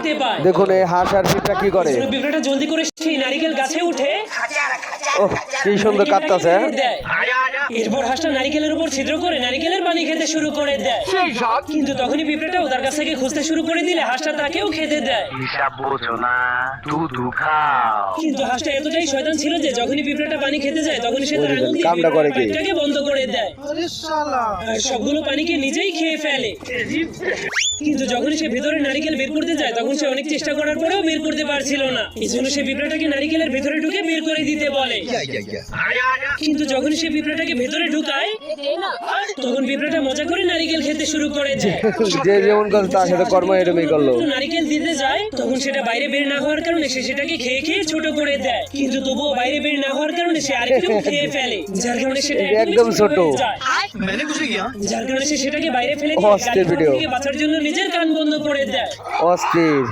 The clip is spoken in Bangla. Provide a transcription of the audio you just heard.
দেখতে পায়। দেখুন এই হাঁস আর পিঁপড়া কি করে। পিঁপড়াটা জলদি করে সেই নারিকেল গাছে উঠে ওহ কি সুন্দর কাটতাছে। এরপর হাঁসটা নারিকেলের উপর ছিদ্র করে নারিকেলের পানি খেতে শুরু করে দেয়। কিন্তু তখনই পিঁপড়াটাও তার কাছ থেকে খুঁজতে শুরু করে দিলে হাঁসটা তাকেও খেতে দেয়। হিসাব বোঝো না, দুধু খাও। কিন্তু হাঁসটা এতটাই শয়তান ছিল যে যখনই পিঁপড়াটা পানি খেতে যায় তখনই সে তার আঙুল দিয়ে কামটা করে কি? পানিটাকে বন্ধ করে দেয় আর সবগুলো পানিকে নিজেই খেয়ে ফেলে। কিন্তু যখন সে ভেতরে নারিকেল বের করতে যায় তখন সে অনেক চেষ্টা করার পরেও বের করতে পারছিল না। এজন্য সে পিঁপড়াটাকে নারিকেলের ভেতরে ঢুকে বের করে দিতে বলে। কিন্তু যখন সে পিঁপড়াটাকে ভেতরে ঢুকায় তখন পিঁপড়াটা মজা করে নারিকেল খেতে শুরু করে দেয়। যে যেমন করে তার সাথে কর্ম এরকমই করলো। নারিকেল দিতে যায় তখন সেটা বাইরে বের না হওয়ার কারণে সে সেটাকে খেয়ে খেয়ে ছোট করে দেয়। কিন্তু তবুও বাইরে বের না হওয়ার কারণে সে আরেকটু খেয়ে ফেলে, যার কারণে সেটা একদম ছোট। যার কারণে সে সেটাকে বাইরে ফেলে অস্থির ভিডিও। দিয়ে বাঁচার জন্য নিজের কান বন্ধ করে দেয়। অস্থির।